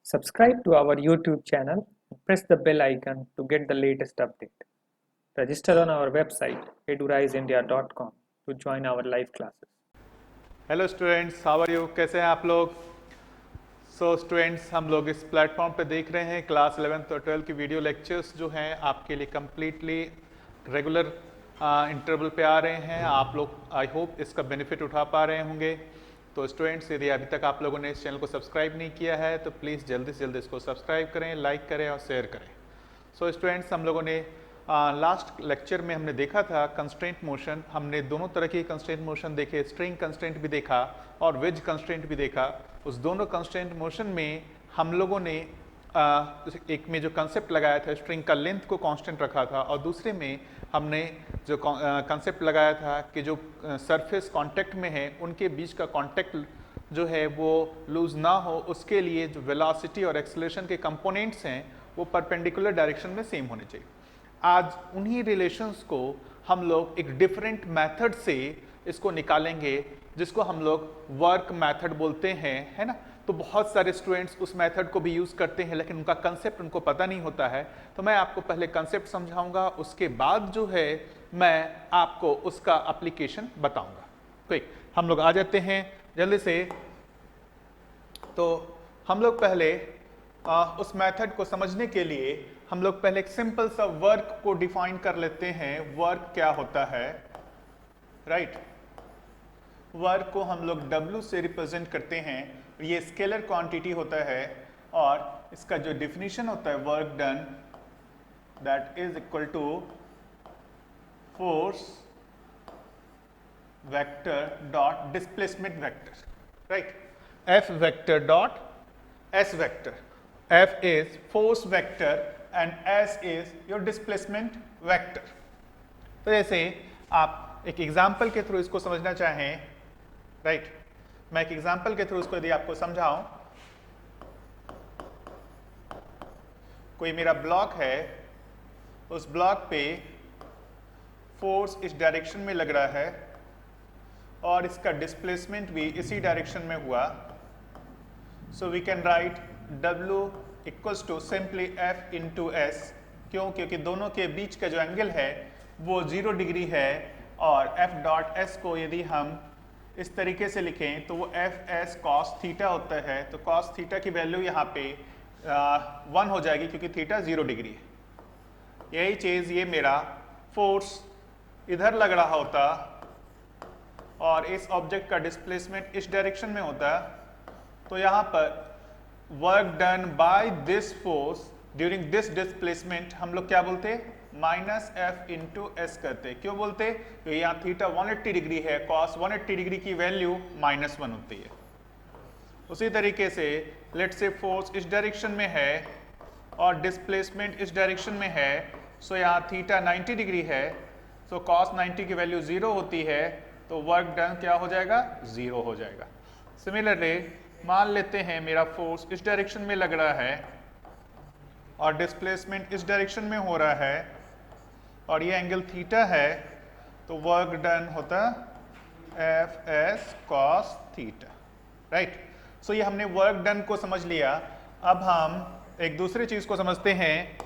Subscribe to our YouTube channel and press the bell icon to get the latest update. Register on our website eduriseindia.com to join our live classes. Hello students, how are you? कैसे हैं आप लोग? Students, हम लोग इस platform पे देख रहे हैं क्लास 11th और 12th की वीडियो लेक्चर्स जो हैं आपके लिए कम्प्लीटली रेगुलर इंटरवल पे आ रहे हैं। आप लोग आई होप इसका बेनिफिट उठा पा रहे होंगे। तो स्टूडेंट्स, यदि अभी तक आप लोगों ने इस चैनल को सब्सक्राइब नहीं किया है तो प्लीज़ जल्दी से जल्दी इसको सब्सक्राइब करें, लाइक करें और शेयर करें। स्टूडेंट्स, हम लोगों ने लास्ट लेक्चर में हमने देखा था कंस्ट्रेंट मोशन। हमने दोनों तरह के कंस्ट्रेंट मोशन देखे, स्ट्रिंग कंस्ट्रेंट भी देखा और वेज कंस्ट्रेंट भी देखा। उस दोनों कंस्ट्रेंट मोशन में हम लोगों ने एक में जो कंसेप्ट लगाया था स्ट्रिंग का लेंथ को कांस्टेंट रखा था, और दूसरे में हमने जो कंसेप्ट लगाया था कि जो सरफेस कांटेक्ट में है उनके बीच का कांटेक्ट जो है वो लूज ना हो, उसके लिए जो वेलोसिटी और एक्सेलरेशन के कंपोनेंट्स हैं वो परपेंडिकुलर डायरेक्शन में सेम होने चाहिए। आज उन्हीं रिलेशंस को हम लोग एक डिफरेंट मेथड से इसको निकालेंगे, जिसको हम लोग वर्क मेथड बोलते हैं, है ना। तो बहुत सारे स्टूडेंट्स उस मेथड को भी यूज़ करते हैं, लेकिन उनका कंसेप्ट उनको पता नहीं होता है। तो मैं आपको पहले कंसेप्ट समझाऊंगा, उसके बाद जो है मैं आपको उसका एप्लीकेशन बताऊंगा। क्विक, हम लोग आ जाते हैं जल्दी से। तो हम लोग पहले उस मेथड को समझने के लिए हम लोग पहले एक सिंपल सा वर्क को डिफाइन कर लेते हैं। वर्क क्या होता है, राइट? वर्क को हम लोग W से रिप्रेजेंट करते हैं। ये स्केलर क्वांटिटी होता है और इसका जो डिफिनीशन होता है work done, that is equal to force vector dot displacement vector, right? F vector dot S vector. F is force vector and S is your displacement vector। तो जैसे आप एक एग्जाम्पल के थ्रू इसको समझना चाहें, राइट? मैं एक एग्जाम्पल के थ्रू इसको यदि आपको समझाऊं, कोई मेरा ब्लॉक है, उस ब्लॉक पे फोर्स इस डायरेक्शन में लग रहा है और इसका डिस्प्लेसमेंट भी इसी डायरेक्शन में हुआ। So we can write W equals to simply F into S। क्यों? क्योंकि दोनों के बीच का जो एंगल है वो 0 डिग्री है, और F डॉट S को यदि हम इस तरीके से लिखें तो वो F S cos थीटा होता है। तो cos थीटा की वैल्यू यहाँ पे 1 हो जाएगी, क्योंकि थीटा 0 डिग्री है। यही चीज़ ये मेरा फोर्स इधर लग रहा होता और इस ऑब्जेक्ट का डिस्प्लेसमेंट इस डायरेक्शन में होता, तो यहाँ पर work done by this force during this displacement हम लोग क्या बोलते? माइनस एफ इंटू एस करते। क्यों बोलते? क्योंकि यहाँ थीटा 180 डिग्री है, कॉस 180 डिग्री की वैल्यू -1 होती है। उसी तरीके से लेट से फोर्स इस डायरेक्शन में है और डिस्प्लेसमेंट इस डायरेक्शन में है, सो यहाँ थीटा 90 डिग्री है, सो कॉस 90 की वैल्यू 0 होती है, तो वर्क डन क्या हो जाएगा? 0 हो जाएगा। सिमिलरली मान लेते हैं मेरा फोर्स इस डायरेक्शन में लग रहा है और डिस्प्लेसमेंट इस डायरेक्शन में हो रहा है और ये एंगल थीटा है, तो वर्क डन होता F S cos theta, right? So ये हमने वर्क डन को समझ लिया। अब हम एक दूसरी चीज को समझते हैं,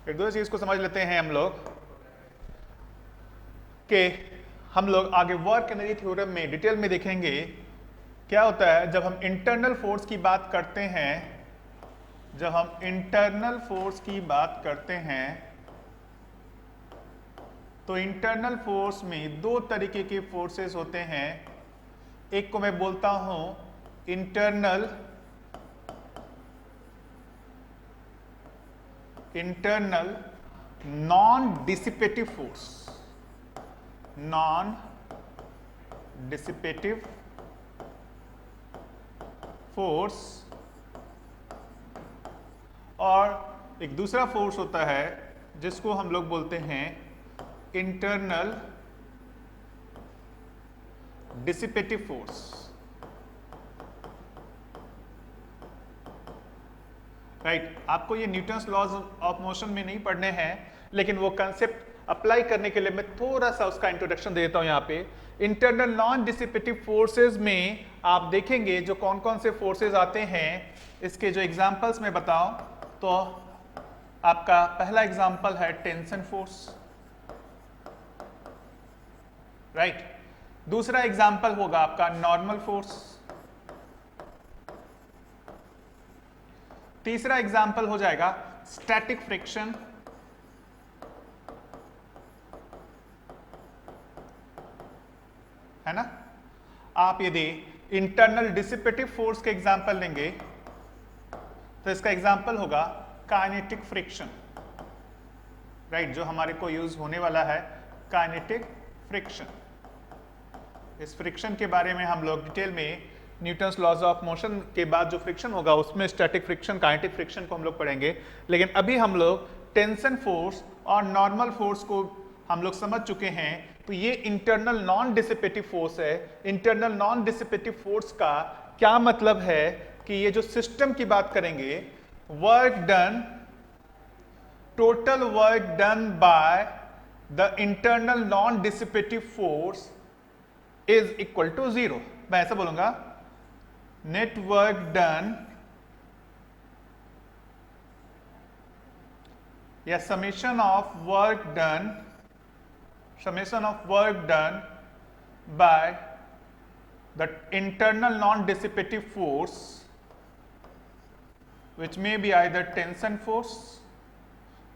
एक दूसरी चीज को समझ लेते हैं हम लोग कि हम लोग आगे वर्क एनर्जी थ्योरम में डिटेल में देखेंगे क्या होता है जब हम इंटरनल फोर्स की बात करते हैं। जब हम इंटरनल फोर्स की बात करते हैं तो इंटरनल फोर्स में दो तरीके के फोर्सेस होते हैं। एक को मैं बोलता हूं internal non dissipative force, non dissipative force, और एक दूसरा फोर्स होता है जिसको हम लोग बोलते हैं इंटरनल डिसिपेटिव फोर्स, राइट? आपको ये न्यूटन्स लॉज ऑफ मोशन में नहीं पढ़ने हैं, लेकिन वो कंसेप्ट अप्लाई करने के लिए मैं थोड़ा सा उसका इंट्रोडक्शन दे देता हूं यहाँ पे। इंटरनल नॉन डिसिपेटिव फोर्सेस में आप देखेंगे जो कौन कौन से फोर्सेस आते हैं, इसके जो एग्जांपल्स मैं बताऊं तो आपका पहला एग्जांपल है टेंशन फोर्स, राइट। दूसरा एग्जांपल होगा आपका नॉर्मल फोर्स। तीसरा एग्जांपल हो जाएगा स्टैटिक फ्रिक्शन। है ना। आप यदि इंटरनल डिसिपेटिव फोर्स के एग्जांपल लेंगे तो इसका एग्जांपल होगा काइनेटिक फ्रिक्शन, राइट, जो हमारे को यूज होने वाला है काइनेटिक फ्रिक्शन। इस फ्रिक्शन के बारे में हम लोग डिटेल में न्यूटन्स लॉज ऑफ मोशन के बाद जो फ्रिक्शन होगा उसमें स्टैटिक फ्रिक्शन, काइनेटिक फ्रिक्शन को हम लोग पढ़ेंगे। लेकिन अभी हम लोग टेंशन फोर्स और नॉर्मल फोर्स को हम लोग समझ चुके हैं। तो ये इंटरनल नॉन डिसिपेटिव फोर्स है। इंटरनल नॉन डिसिपेटिव फोर्स का क्या मतलब है कि ये जो सिस्टम की बात करेंगे, work done, total work done by the internal non dissipative force is equal to 0। मैं ऐसा बोलूंगा, नेट वर्क डन या summation of work done, summation of work done by the internal non-dissipative force, which may be either tension force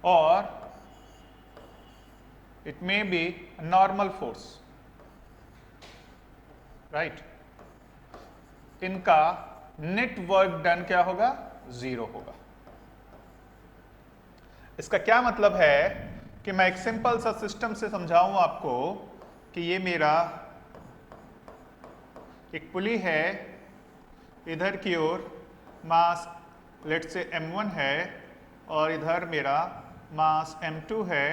or it may be a normal force, right। इनका net work done क्या होगा, 0 होगा। इसका क्या मतलब है कि मैं एक सिंपल सा सिस्टम से समझाऊं आपको कि ये मेरा एक पुली है, इधर की ओर मास लेट से m1 है और इधर मेरा मास m2 है,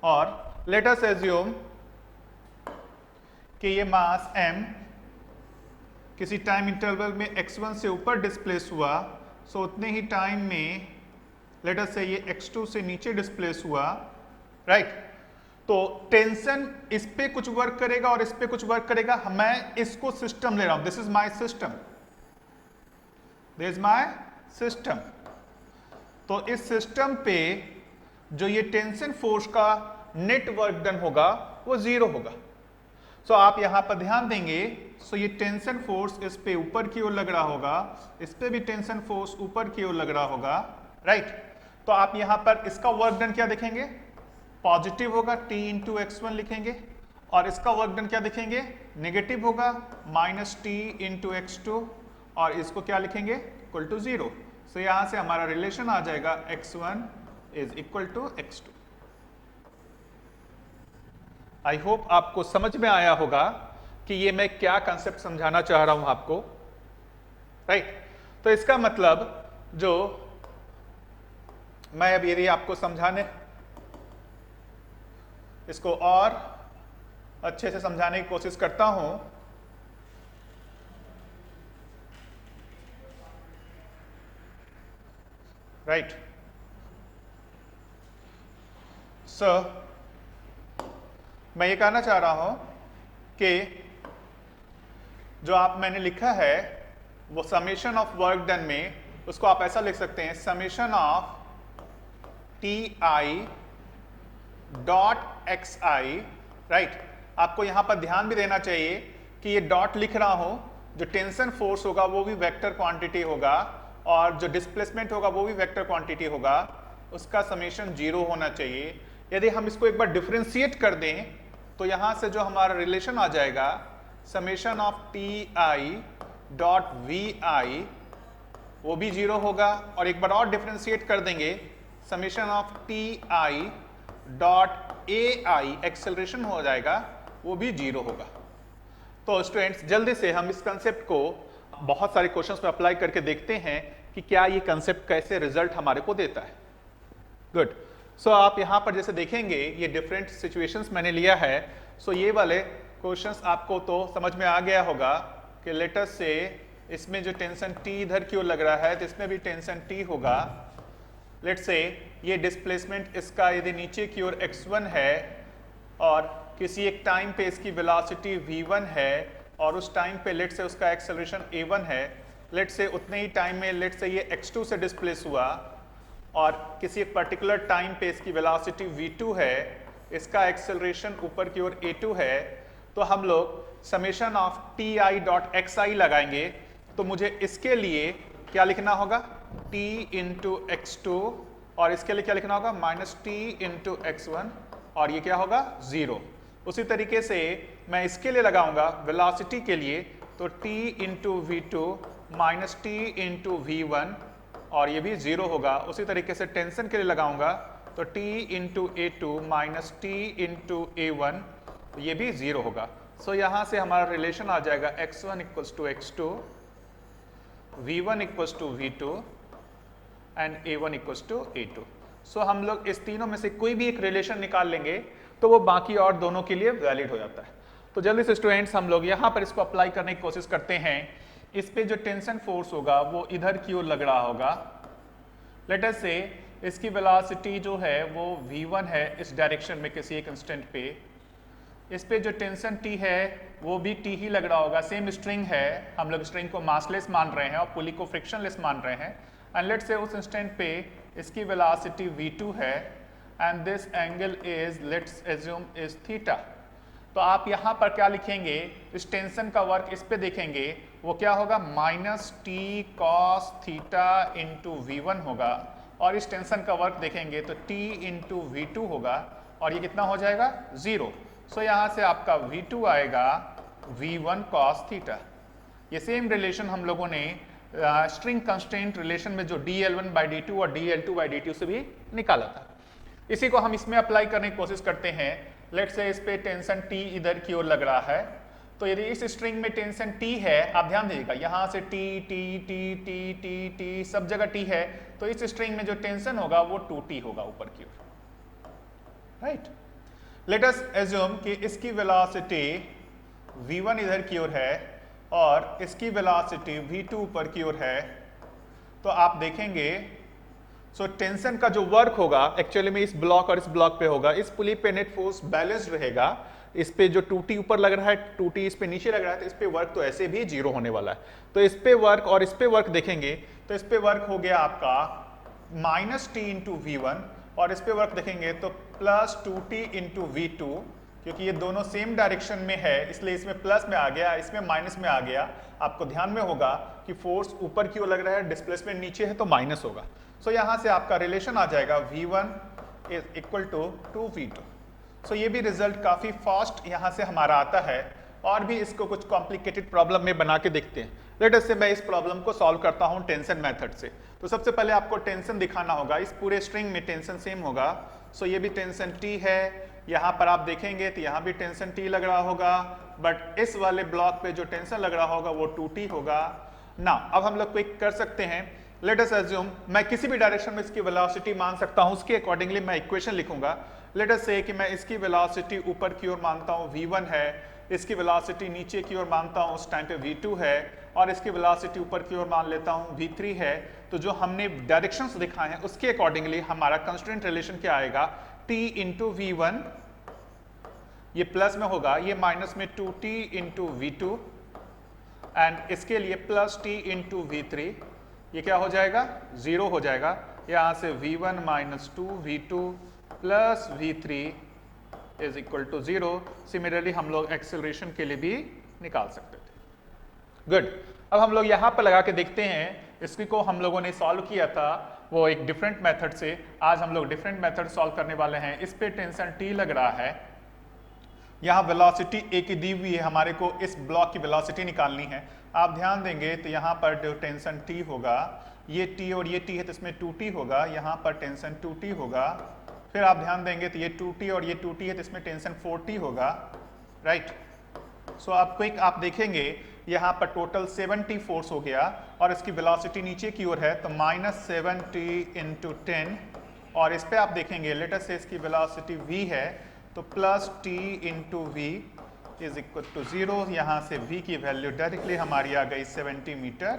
और लेट अस एज्यूम कि ये मास m किसी टाइम इंटरवल में x1 से ऊपर डिस्प्लेस हुआ, सो उतने ही टाइम में लेट अस से ये x2 से नीचे डिस्प्लेस हुआ, राइट। तो टेंशन इस पे कुछ वर्क करेगा और इस पे कुछ वर्क करेगा। मैं इसको सिस्टम ले रहा हूं, this is my system, this is my system. तो इस सिस्टम पे जो ये टेंशन फोर्स का नेट वर्क डन होगा वो 0 होगा। सो आप यहां पर ध्यान देंगे, सो ये टेंशन फोर्स इस पे ऊपर की ओर लग रहा होगा, इस पे भी टेंशन फोर्स ऊपर की ओर लग रहा होगा, राइट। तो आप यहां पर इसका वर्क डन क्या देखेंगे, पॉजिटिव होगा, T इंटू x1 लिखेंगे, और इसका वर्क डन क्या देखेंगे, नेगेटिव होगा, माइनस T इंटू x2, और इसको क्या लिखेंगे, इक्वल टू 0। सो यहां से हमारा रिलेशन आ जाएगा x1 is equal to x2। I hope आपको समझ में आया होगा कि ये मैं क्या कंसेप्ट समझाना चाह रहा हूं आपको, राइट। तो इसका मतलब जो मैं अब यदि आपको समझाने, इसको और अच्छे से समझाने की कोशिश करता हूं, राइट। सो मैं ये कहना चाह रहा हूं कि जो मैंने लिखा है वो समेशन ऑफ वर्क डन में, उसको आप ऐसा लिख सकते हैं, summation of TI dot XI, right. आपको यहां पर ध्यान भी देना चाहिए कि ये डॉट लिख रहा हूं, जो टेंशन फोर्स होगा वो भी वेक्टर क्वांटिटी होगा और जो डिस्प्लेसमेंट होगा वो भी वेक्टर क्वांटिटी होगा, उसका समेशन 0 होना चाहिए। यदि हम इसको एक बार डिफरेंशिएट कर दें तो यहां से जो हमारा रिलेशन आ जाएगा, summation of TI dot VI वो भी 0 होगा, और एक बार और डिफरेंशिएट कर देंगे, summation of TI dot AI acceleration हो जाएगा, वो भी 0 होगा। तो स्टूडेंट्स जल्दी से हम इस कंसेप्ट को बहुत सारे क्वेश्चंस में अप्लाई करके देखते हैं कि क्या ये कंसेप्ट कैसे रिजल्ट हमारे को देता है। गुड। सो आप यहां पर जैसे देखेंगे ये डिफरेंट सिचुएशंस मैंने लिया है। सो ये वाले क्वेश्चंस आपको तो समझ में आ गया होगा कि लेटर से इसमें जो टेंशन T इधर की ओर लग रहा है तो इसमें भी टेंशन T होगा। लेट से ये डिस्प्लेसमेंट इसका यदि नीचे की ओर x1 है और किसी एक टाइम पे इसकी वेलोसिटी v1 है और उस टाइम पे लेट से उसका एक्सेलरेशन a1 है, लेट से उतने ही टाइम में लेट से ये x2 से डिस्प्लेस हुआ और किसी एक पर्टिकुलर टाइम पे इसकी वेलोसिटी v2 है, इसका एक्सेलरेशन ऊपर की ओर a2 है, तो हम लोग समेशन ऑफ ti.xi लगाएंगे। तो मुझे इसके लिए क्या लिखना होगा, t इंटू x2 और इसके लिए क्या लिखना होगा, माइनस t इंटू x1 और ये क्या होगा 0। उसी तरीके से मैं इसके लिए लगाऊंगा वेलोसिटी के लिए, तो t into v2 minus T into v1 और ये भी 0 होगा। उसी तरीके से टेंशन के लिए लगाऊंगा तो t into a2 minus T into a1 ये भी 0 होगा। सो यहाँ से हमारा रिलेशन आ जाएगा x1 equals to x2, v1 equals to v2 and a1 equals to a2। So हम लोग इस तीनों में से कोई भी एक रिलेशन निकाल लेंगे तो वो बाकी और दोनों के लिए वैलिड हो जाता है। तो जल्दी से स्टूडेंट्स हम लोग यहाँ पर इसको अप्लाई करने की कोशिश करते हैं। इस पे जो टेंशन फोर्स होगा वो इधर की ओर लग रहा होगा। लेट अस से इसकी वेलोसिटी जो है वो v1 है इस डायरेक्शन में किसी एक इंस्टेंट पे। इस पे जो टेंशन T है वो भी T ही लग रहा होगा, सेम स्ट्रिंग है, हम लोग स्ट्रिंग को मासलेस मान रहे हैं और पुली को फ्रिक्शनलेस मान रहे हैं। एंड लेट से उस इंस्टेंट पे इसकी वेलोसिटी v2 है and this angle is let's assume is theta. तो आप यहाँ पर क्या लिखेंगे, इस टेंशन का वर्क इस पे देखेंगे वो क्या होगा, minus T cos theta into v1 होगा और इस टेंशन का वर्क देखेंगे तो t इंटू v2 होगा और ये कितना हो जाएगा 0। सो यहाँ से आपका v2 आएगा v1 cos थीटा। ये सेम रिलेशन हम लोगों ने स्ट्रिंग कंस्ट्रेंट रिलेशन में जो dl1/d2 और dl2/d2 से भी निकाला था। इसी को हम इसमें अप्लाई करने की कोशिश करते हैं। लेट्स से इस पे टेंशन T इधर की ओर लग रहा है, तो यदि इस स्ट्रिंग में टेंशन T है, आप ध्यान दीजिएगा यहाँ से T T T T T T सब जगह T है, तो इस स्ट्रिंग में जो टेंशन होगा वो 2T होगा ऊपर की ओर, राइट। लेट अस एज्यूम कि इसकी वेलोसिटी v1 इधर की ओर है और इसकी वेलोसिटी v2 ऊपर की ओर है। तो आप देखेंगे सो टेंशन का जो वर्क होगा एक्चुअली में इस ब्लॉक और इस ब्लॉक पे होगा। इस पुली पे नेट फोर्स बैलेंस्ड रहेगा। इस पे जो 2T ऊपर लग रहा है, 2T इस पे नीचे लग रहा है, तो इस पे वर्क तो ऐसे भी 0 होने वाला है। तो इस पे वर्क और इस पे वर्क देखेंगे तो इस पे वर्क हो गया आपका माइनस टी इंटू v1 और इस पे वर्क देखेंगे तो प्लस 2T इंटू v2, क्योंकि ये दोनों सेम डायरेक्शन में है इसलिए इसमें प्लस में आ गया, इसमें माइनस में आ गया। आपको ध्यान में होगा कि फोर्स ऊपर की ओर लग रहा है, डिस्प्लेसमेंट नीचे है तो माइनस होगा। सो यहाँ से आपका रिलेशन आ जाएगा v1 is equal to 2v2। सो ये भी रिजल्ट काफ़ी फास्ट यहाँ से हमारा आता है। और भी इसको कुछ कॉम्प्लिकेटेड प्रॉब्लम में बना के देखते हैं। लेट अस से मैं इस प्रॉब्लम को सॉल्व करता हूँ टेंशन मेथड से। तो सबसे पहले आपको टेंशन दिखाना होगा। इस पूरे स्ट्रिंग में टेंशन सेम होगा। सो ये भी टेंशन T है, यहाँ पर आप देखेंगे तो यहाँ भी टेंशन T लग रहा होगा, बट इस वाले ब्लॉक पे जो टेंशन लग रहा होगा वो 2T होगा ना। अब हम लोग क्विक कर सकते हैं। लेट अस अज्यूम मैं किसी भी डायरेक्शन में इसकी वेलोसिटी मान सकता हूँ, उसके अकॉर्डिंगली मैं इक्वेशन लिखूंगा। लेट अस से कि मैं इसकी वेलोसिटी ऊपर की ओर मानता हूँ v1 है, इसकी वेलोसिटी नीचे की ओर मानता हूँ उस टाइम पे v2 है और इसकी वेलोसिटी ऊपर की ओर मान लेता हूँ v3 है। तो जो हमने डायरेक्शंस दिखाए हैं उसके अकॉर्डिंगली हमारा कंस्ट्रेंट रिलेशन क्या आएगा, t इंटू v1, ये प्लस में होगा, ये माइनस में 2T इंटू v2 एंड इसके लिए प्लस T इंटू v3, ये क्या हो जाएगा 0 हो जाएगा। यहाँ से v1 minus 2v2 plus v3 is equal to 0। Similarly हम लोग एक्सेलरेशन के लिए भी निकाल सकते थे। गुड। अब हम लोग यहाँ पर लगा के देखते हैं। इसकी को हम लोगों ने सॉल्व किया था वो एक डिफरेंट मेथड से। आज हम लोग डिफरेंट मेथड सॉल्व करने वाले हैं। इस पे टेंशन T लग रहा है, यहाँ वेलोसिटी A की दी हुई है, हमारे को इस ब्लॉक की वेलोसिटी निकालनी है। आप ध्यान देंगे तो यहाँ पर जो टेंशन T होगा, ये T और ये T है तो इसमें 2T होगा, यहाँ पर टेंशन 2T होगा। फिर आप ध्यान देंगे तो ये 2T और ये 2T है तो इसमें टेंशन 4T होगा, राइट। सो आप क्विक आप देखेंगे यहाँ पर टोटल 7T फोर्स हो गया और इसकी वेलोसिटी नीचे की ओर है तो माइनस 7T इंटू 10 और इस पे आप देखेंगे लेट अस से इसकी वेलोसिटी v है तो plus T into v is equal to 0। यहाँ से v की वैल्यू डायरेक्टली हमारी आ गई 70 मीटर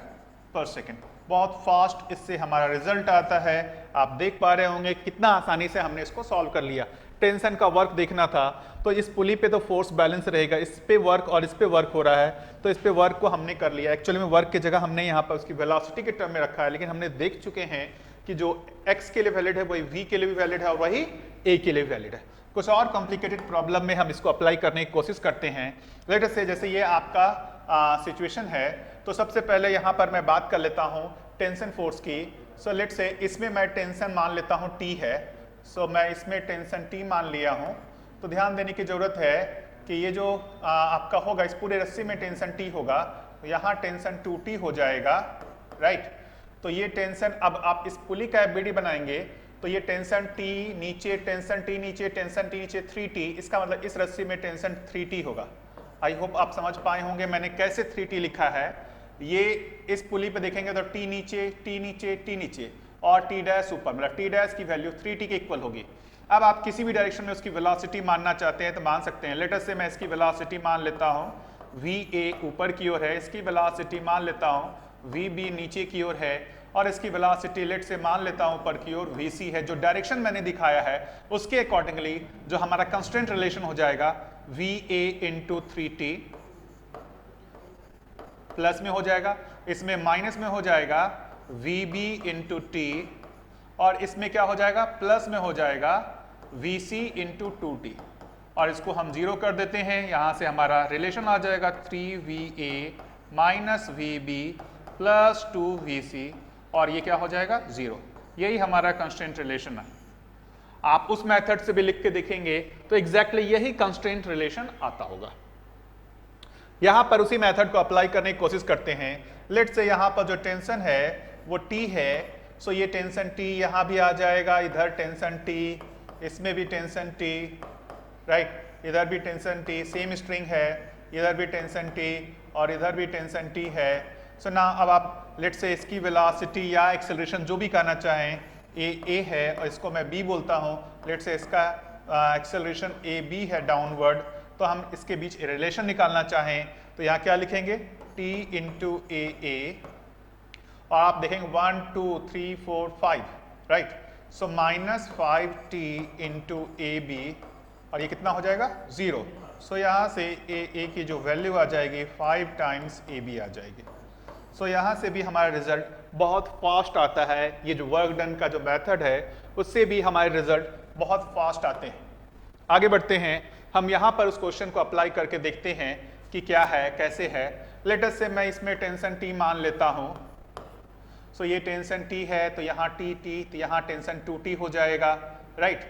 पर सेकेंड। बहुत फास्ट इससे हमारा रिजल्ट आता है। आप देख पा रहे होंगे कितना आसानी से हमने इसको सॉल्व कर लिया। टेंशन का वर्क देखना था, तो इस पुली पे तो फोर्स बैलेंस रहेगा, इस पे वर्क और इस पे वर्क हो रहा है, तो इस पे वर्क को हमने कर लिया। एक्चुअली में वर्क की जगह हमने यहाँ पर उसकी वेलोसिटी के टर्म में रखा है, लेकिन हमने देख चुके हैं कि जो x के लिए वैलिड है वही v के लिए भी वैलिड है और वही a के लिए भी वैलिड है। कुछ और कॉम्प्लिकेटेड प्रॉब्लम में हम इसको अप्लाई करने की कोशिश करते हैं। लेट अस से जैसे ये आपका सिचुएशन है, तो सबसे पहले यहाँ पर मैं बात कर लेता हूँ टेंशन फोर्स की। सो लेट से इसमें मैं टेंशन मान लेता हूँ T है, सो मैं इसमें टेंशन T मान लिया हूँ। तो ध्यान देने की जरूरत है कि ये जो आपका होगा इस पूरे रस्सी में टेंशन T होगा, तो यहाँ टेंशन 2T हो जाएगा, राइट। तो ये टेंशन, अब आप इस पुली का एफबीडी बनाएंगे तो ये टेंशन T नीचे, टेंशन T नीचे, टेंशन T नीचे 3T, इसका मतलब इस रस्सी में टेंशन 3T होगा। आई होप आप समझ पाए होंगे मैंने कैसे 3T लिखा है। ये इस पुली पे देखेंगे तो T नीचे, T नीचे, T नीचे और T डैश ऊपर, मतलब T डैश की वैल्यू 3T के इक्वल होगी। अब आप किसी भी डायरेक्शन में उसकी वेलोसिटी मानना चाहते हैं तो मान सकते हैं। लेट अस से मैं इसकी वेलोसिटी मान लेता हूँ VA ऊपर की ओर है, इसकी वेलोसिटी मान लेता हूँ VB नीचे की ओर है, और इसकी वेलोसिटी लेट से मान लेता हूं ऊपर की ओर VC है। जो डायरेक्शन मैंने दिखाया है उसके अकॉर्डिंगली जो हमारा कंस्टेंट रिलेशन हो जाएगा VA इंटू 3T प्लस में हो जाएगा, इसमें माइनस में हो जाएगा VB इंटू T, और इसमें क्या हो जाएगा प्लस में हो जाएगा VC इंटू 2T, और इसको हम जीरो कर देते हैं। यहां से हमारा रिलेशन आ जाएगा 3VA minus VB plus 2VC, और ये क्या हो जाएगा 0। यही हमारा कंस्ट्रेंट रिलेशन है। आप उस मेथड से भी लिख के देखेंगे तो एग्जैक्टली यही कंस्ट्रेंट रिलेशन आता होगा। यहां पर उसी मेथड को अप्लाई करने की कोशिश करते हैं। लेट से यहां पर जो टेंशन है वो T है, सो ये टेंशन T यहां भी आ जाएगा, इधर टेंशन T, इसमें भी टेंशन T, राइट, इधर भी टेंशन T, सेम स्ट्रिंग है, इधर भी टेंशन T और इधर भी टेंशन T है। सो ना अब आप लेट से इसकी वेलोसिटी या एक्सेलरेशन जो भी कहना चाहें A है और इसको मैं B बोलता हूँ। लेट से इसका एक्सेलरेशन AB है डाउनवर्ड, तो हम इसके बीच रिलेशन निकालना चाहें तो यहाँ क्या लिखेंगे T इंटू AA, और आप देखेंगे 1 2 3 4 5, right. So minus 5T into AB, और ये कितना हो जाएगा 0। सो यहाँ से A की जो वैल्यू आ जाएगी 5 टाइम्स AB आ जाएगी। सो यहाँ से भी हमारा रिजल्ट बहुत फास्ट आता है। ये जो वर्क डन का जो मेथड है उससे भी हमारे रिजल्ट बहुत फास्ट आते हैं। आगे बढ़ते हैं, हम यहाँ पर उस क्वेश्चन को अप्लाई करके देखते हैं कि क्या है, कैसे है। लेट अस से मैं इसमें टेंशन T मान लेता हूँ। सो ये टेंशन T है तो यहाँ T, तो यहाँ टेंशन 2T हो जाएगा, राइट।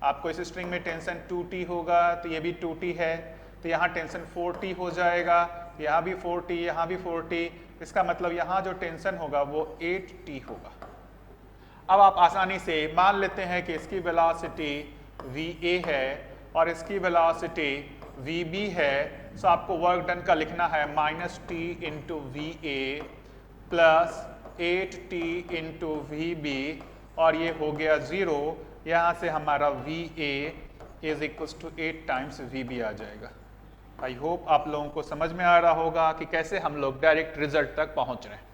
आपको इस स्ट्रिंग में टेंशन 2T होगा तो ये भी 2T है, तो यहाँ टेंशन 4T हो जाएगा, यहाँ भी 4T, यहाँ भी 4T। इसका मतलब यहाँ जो टेंशन होगा वो 8T होगा। अब आप आसानी से मान लेते हैं कि इसकी वेलोसिटी VA है और इसकी वेलोसिटी VB है, सो आपको वर्क डन का लिखना है -T into VA plus 8T into VB, और ये हो गया 0। यहाँ से हमारा VA is equal to 8 times VB आ जाएगा। आई होप आप लोगों को समझ में आ रहा होगा कि कैसे हम लोग डायरेक्ट रिजल्ट तक पहुंच रहे हैं।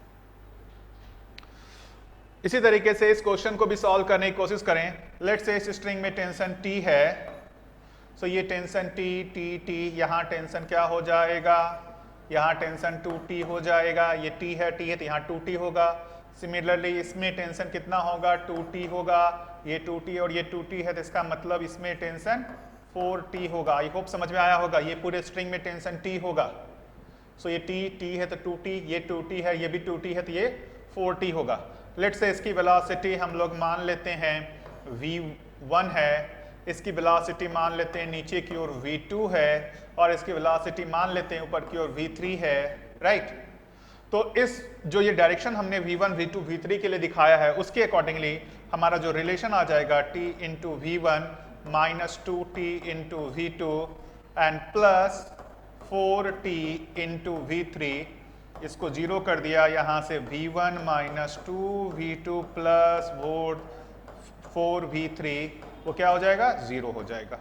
इसी तरीके से इस क्वेश्चन को भी सॉल्व करने की कोशिश करें। लेट से इस स्ट्रिंग में टेंशन T है, सो ये टेंशन T, यहाँ टेंशन क्या हो जाएगा, यहाँ टेंशन 2T हो जाएगा। ये T है तो यहाँ 2T होगा। सिमिलरली इसमें टेंशन कितना होगा 2T होगा, ये 2T और ये 2T है, तो इसका मतलब इसमें टेंशन 4T होगा। आई होप समझ में आया होगा। ये पूरे स्ट्रिंग में टेंशन T होगा। सो ये T है तो 2T, ये 2T है, ये भी 2T है तो ये 4T होगा। लेट से इसकी वेलोसिटी हम लोग मान लेते हैं V1 है, इसकी वेलोसिटी मान लेते हैं नीचे की ओर V2 है, और इसकी वेलोसिटी मान लेते हैं ऊपर की ओर V3 है, राइट। तो इस जो ये डायरेक्शन हमने V1, V2, V3 के लिए दिखाया है उसके अकॉर्डिंगली हमारा जो रिलेशन आ जाएगा T into V1 minus 2T into V2 and plus 4T into V3। इसको जीरो कर दिया, यहाँ से V1 minus 2V2 plus 4V3, वो क्या हो जाएगा 0 हो जाएगा।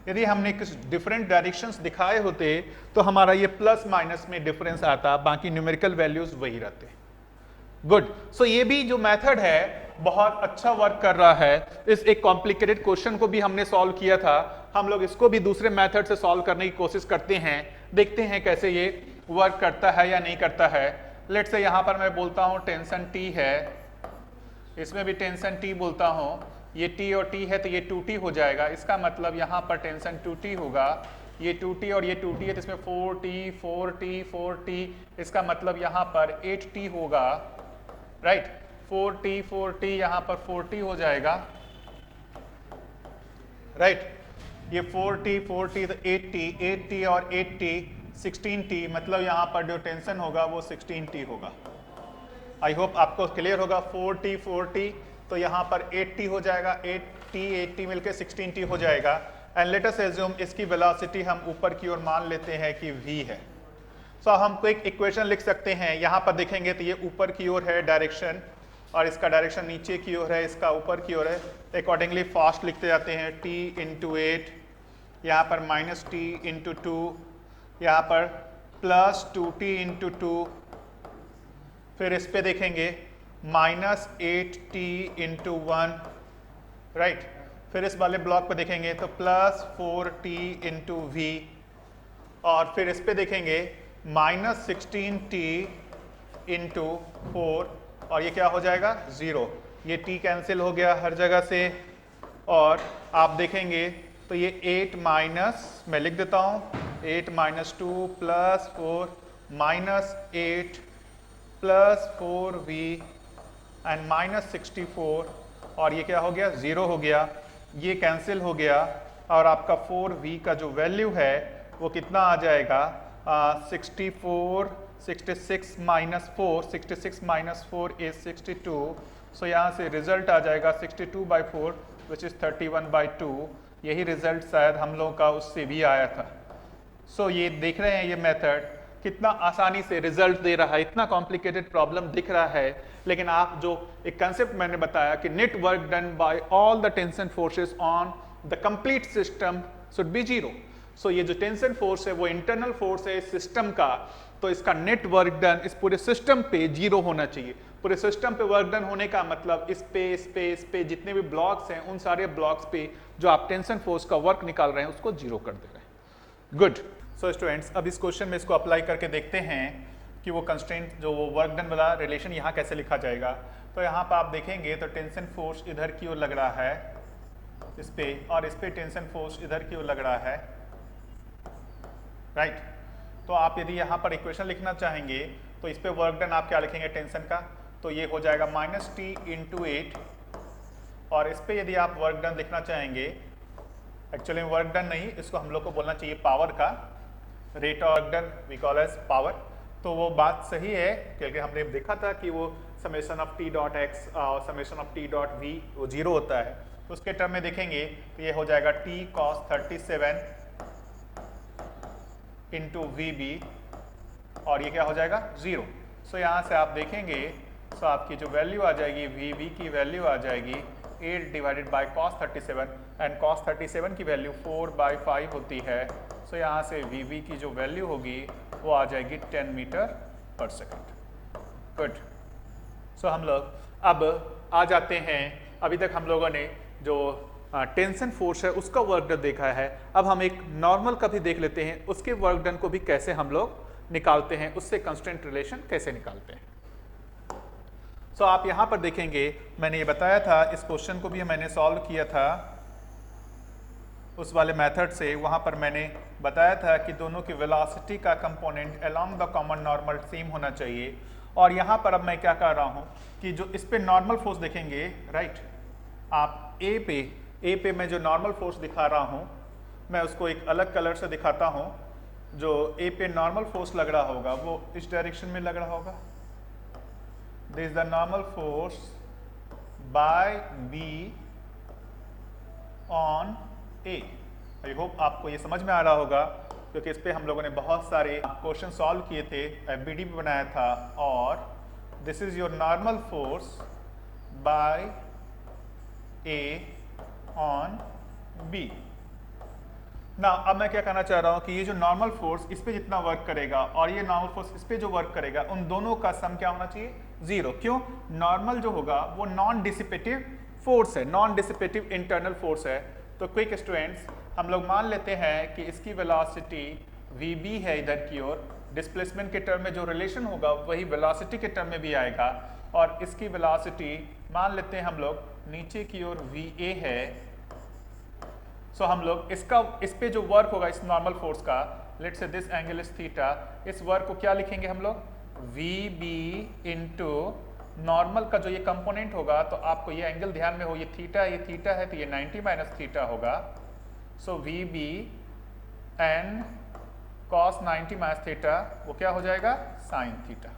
यदि हमने कुछ डिफरेंट डायरेक्शंस दिखाए होते तो हमारा ये प्लस माइनस में डिफरेंस आता, बाकी न्यूमेरिकल वैल्यूज वही रहते। गुड। सो ये भी जो मेथड है बहुत अच्छा वर्क कर रहा है। इस एक कॉम्प्लिकेटेड क्वेश्चन को भी हमने सॉल्व किया था, हम लोग इसको भी दूसरे मेथड से सॉल्व करने की कोशिश करते हैं, देखते हैं कैसे ये वर्क करता है या नहीं करता है। लेट्स से यहाँ पर मैं बोलता हूँ टेंशन T है, इसमें भी टेंशन T बोलता हूँ, ये T और T है तो ये 2T हो जाएगा। इसका मतलब यहाँ पर टेंशन 2T होगा, ये 2T और ये 2T है तो इसमें 4T 4T 4T, इसका मतलब यहाँ पर 8T होगा, राइट। 4T यहाँ पर 4T हो जाएगा, राइट। ये 4T तो 8T और 8T 16T, मतलब यहाँ पर जो टेंशन होगा वो 16T होगा। आई होप आपको क्लियर होगा। 4T तो यहाँ पर 8T हो जाएगा, 8T मिलकर 16T हो जाएगा। एंड लेट अस एज्यूम इसकी वेलोसिटी हम ऊपर की ओर मान लेते हैं कि v है। सो हम एक इक्वेशन लिख सकते हैं, यहाँ पर देखेंगे तो ये ऊपर की ओर है डायरेक्शन, और इसका डायरेक्शन नीचे की ओर है, इसका ऊपर की ओर है। अकॉर्डिंगली फास्ट लिखते जाते हैं, t इंटू 8, यहाँ पर माइनस t इंटू 2, यहाँ पर प्लस 2t इंटू 2, फिर इस पे देखेंगे माइनस 8t इंटू 1, राइट। फिर इस वाले ब्लॉक पे देखेंगे तो प्लस 4t इंटू v, और फिर इस पे देखेंगे माइनस 16t इंटू 4, और ये क्या हो जाएगा 0। ये t कैंसिल हो गया हर जगह से, और आप देखेंगे तो ये 8 माइनस, मैं लिख देता हूँ 8 minus 2 plus 4 minus 8 plus 4v and minus 64, और ये क्या हो गया 0 हो गया, ये कैंसिल हो गया, और आपका 4v का जो वैल्यू है वो कितना आ जाएगा 66 माइनस 4 इज 62। सो यहाँ से रिजल्ट आ जाएगा 62/4 विच इज 31/2। यही रिजल्ट शायद हम लोगों का उससे भी आया था। सो ये देख रहे हैं ये मेथड कितना आसानी से रिजल्ट दे रहा है, इतना कॉम्प्लिकेटेड प्रॉब्लम दिख रहा है, लेकिन आप जो एक कंसेप्ट मैंने बताया कि net work done bye all the tension forces on the complete system should be 0। सो ये जो टेंशन फोर्स है वो इंटरनल फोर्स है इस सिस्टम का, तो इसका नेट वर्क डन इस पूरे सिस्टम पे 0 होना चाहिए। पूरे सिस्टम पे वर्क डन होने का मतलब इस पे जितने भी ब्लॉक्स हैं उन सारे ब्लॉक्स पे जो आप टेंशन फोर्स का वर्क निकाल रहे हैं उसको 0 कर दे रहे हैं। गुड। सो स्टूडेंट्स, अब इस क्वेश्चन में इसको अप्लाई करके देखते हैं कि वो कंस्ट्रेंट जो वो वर्क डन वाला रिलेशन यहाँ कैसे लिखा जाएगा। तो यहाँ पर आप देखेंगे तो टेंशन फोर्स इधर की ओर लग रहा है इस पे, और इस पे टेंशन फोर्स इधर की ओर लग रहा है, राइट। तो आप यदि यहाँ पर इक्वेशन लिखना चाहेंगे तो इस पे वर्क डन आप क्या लिखेंगे टेंशन का, तो ये हो जाएगा माइनस t इंटू 8, और इस पे यदि आप वर्क डन लिखना चाहेंगे, एक्चुअली वर्क डन नहीं, इसको हम लोग को बोलना चाहिए पावर का, rate of work done we call as power. तो वो बात सही है क्योंकि हमने देखा था कि वो summation of t dot x और summation of t dot v वो 0 होता है। तो उसके टर्म में देखेंगे तो ये हो जाएगा t cos 37 इंटू VB, और ये क्या हो जाएगा 0। सो यहाँ से आप देखेंगे सो आपकी जो वैल्यू आ जाएगी VB की वैल्यू आ जाएगी 8 divided by cos 37, and cos 37 की वैल्यू 4/5 होती है। सो यहाँ से VB की जो वैल्यू होगी वो आ जाएगी 10 मीटर पर सेकेंड। गुड। सो हम लोग अब आ जाते हैं, अभी तक हम लोगों ने जो टेंशन फोर्स है उसका वर्क डन देखा है, अब हम एक नॉर्मल का भी देख लेते हैं, उसके वर्क डन को भी कैसे हम लोग निकालते हैं, उससे कंस्टेंट रिलेशन कैसे निकालते हैं। सो आप यहाँ पर देखेंगे मैंने ये बताया था, इस क्वेश्चन को भी मैंने सॉल्व किया था उस वाले मेथड से। वहाँ पर मैंने बताया था कि दोनों की वेलोसिटी का component along the common normal same होना चाहिए। और यहाँ पर अब मैं क्या कर रहा हूँ कि जो इस पे नॉर्मल फोर्स देखेंगे, राइट, आप ए पे मैं जो नॉर्मल फोर्स दिखा रहा हूँ मैं उसको एक अलग कलर से दिखाता हूँ। जो ए पे नॉर्मल फोर्स लग रहा होगा वो इस डायरेक्शन में लग रहा होगा, this is the normal force bye be on A. I hope आपको ये समझ में आ रहा होगा क्योंकि इस पे हम लोगों ने बहुत सारे क्वेश्चन सॉल्व किए थे, FBD भी बनाया था। और this is your normal force by A on B. ना अब मैं क्या कहना चाह रहा हूँ कि ये जो नॉर्मल फोर्स इस पे जितना वर्क करेगा और ये नॉर्मल फोर्स इस पे जो वर्क करेगा, उन दोनों का सम क्या होना चाहिए? जीरो। क्यों? नॉर्मल जो होगा वो नॉन डिसिपेटिव फोर्स है, नॉन डिसिपेटिव इंटरनल फोर्स है। तो क्विक स्टूडेंट्स, हम लोग मान लेते हैं कि इसकी वेलोसिटी वीबी है इधर की ओर, डिस्प्लेसमेंट के टर्म में जो रिलेशन होगा वही वेलोसिटी के टर्म में भी आएगा, और इसकी वेलोसिटी मान लेते हैं हम लोग नीचे की ओर वी है। सो हम लोग इस पे जो वर्क होगा इस नॉर्मल फोर्स का, let's say this angle is theta, इस वर्क को क्या लिखेंगे हम लोग? वी बी इंटू नॉर्मल का जो ये कंपोनेंट होगा, तो आपको ये एंगल ध्यान में हो, ये थीटा है तो ये 90 माइनस थीटा होगा। So V B N cos 90 minus theta वो क्या हो जाएगा? Sine theta.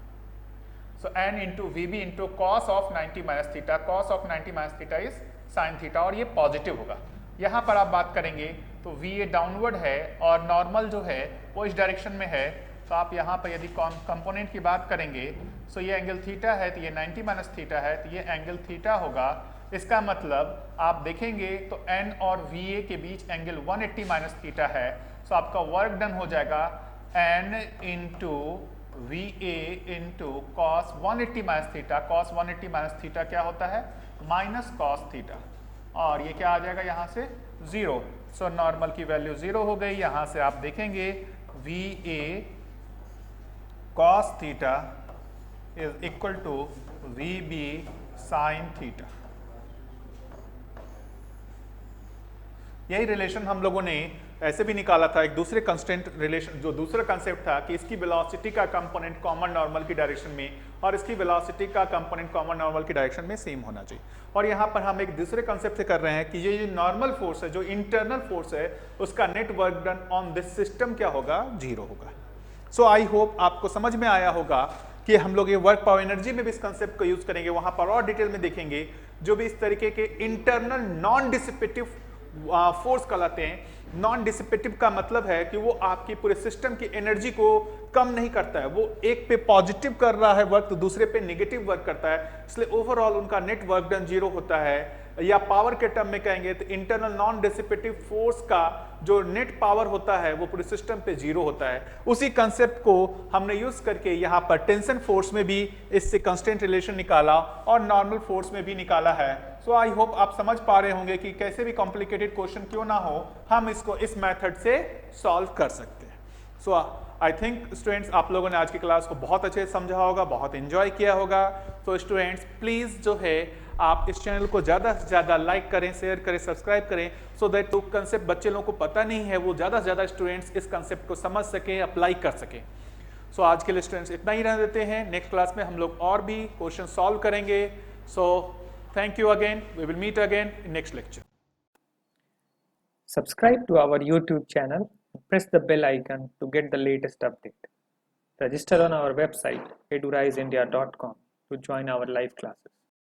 So N into V B into cos of 90 minus theta, cos of 90 minus theta is sine theta, और ये पॉजिटिव होगा। यहाँ पर आप बात करेंगे तो वी ए डाउनवर्ड है और नॉर्मल जो है वो इस डायरेक्शन में है, तो आप यहाँ पर यदि कंपोनेंट की बात करेंगे सो ये एंगल थीटा है तो ये 90 माइनस थीटा है तो ये एंगल थीटा होगा। इसका मतलब आप देखेंगे तो एन और वी ए के बीच एंगल 180 माइनस थीटा है, सो आपका वर्क डन हो जाएगा N into V A into cos 180 minus theta. Cos 180 minus theta क्या होता है? माइनस कॉस थीटा, और ये क्या आ जाएगा यहाँ से? जीरो। सो नॉर्मल की वैल्यू जीरो हो गई। यहाँ से आप देखेंगे V A cos theta is equal to V B sine theta. यही रिलेशन हम लोगों ने ऐसे भी निकाला था, एक दूसरे कंस्टेंट रिलेशन, जो दूसरा कंसेप्ट था कि इसकी वेलोसिटी का कंपोनेंट कॉमन नॉर्मल की डायरेक्शन में और इसकी वेलोसिटी का कंपोनेंट कॉमन नॉर्मल की डायरेक्शन में सेम होना चाहिए। और यहाँ पर हम एक दूसरे कंसेप्ट से कर रहे हैं कि ये जो नॉर्मल फोर्स है, जो इंटरनल फोर्स है, उसका net work done on this system क्या होगा? जीरो होगा। सो आई होप आपको समझ में आया होगा कि हम लोग ये वर्क पावर एनर्जी में भी इस कंसेप्ट को यूज करेंगे, वहां पर और डिटेल में देखेंगे। जो भी इस तरीके के इंटरनल नॉन डिसिपेटिव फोर्स कहलाते हैं। नॉन डिसिपेटिव का मतलब है कि वो आपकी पूरे सिस्टम की एनर्जी को कम नहीं करता है, वो एक पे पॉजिटिव कर रहा है वर्क तो दूसरे पे नेगेटिव वर्क करता है, इसलिए ओवरऑल उनका नेट वर्क डन जीरो होता है। या पावर के टर्म में कहेंगे तो इंटरनल नॉन डिसिपेटिव फोर्स का जो नेट पावर होता है वो पूरे सिस्टम पे जीरो होता है। उसी कंसेप्ट को हमने यूज करके यहाँ पर टेंशन फोर्स में भी इससे कांस्टेंट रिलेशन निकाला और नॉर्मल फोर्स में भी निकाला है। सो आई होप आप समझ पा रहे होंगे कि कैसे भी कॉम्प्लिकेटेड क्वेश्चन क्यों ना हो, हम इसको इस मेथड से सॉल्व कर सकते हैं। सो आई थिंक स्टूडेंट्स आप लोगों ने आज की क्लास को बहुत अच्छे से समझा होगा, बहुत एंजॉय किया होगा। तो स्टूडेंट्स प्लीज जो है आप इस चैनल को ज़्यादा से ज़्यादा लाइक करें, शेयर करें, सब्सक्राइब करें, सो दैट जो कंसेप्ट बच्चे लोगों को पता नहीं है वो ज़्यादा से ज़्यादा स्टूडेंट्स इस कंसेप्ट को समझ सकें, अप्लाई कर सकें। सो आज के लिए स्टूडेंट्स इतना ही रहने देते हैं। नेक्स्ट क्लास में हम लोग और भी क्वेश्चन सॉल्व करेंगे। So thank you again, we will meet again in next lecture. Subscribe to our YouTube channel and press the bell icon to get the latest update. Register on our website eduriseindia.com to join our live classes.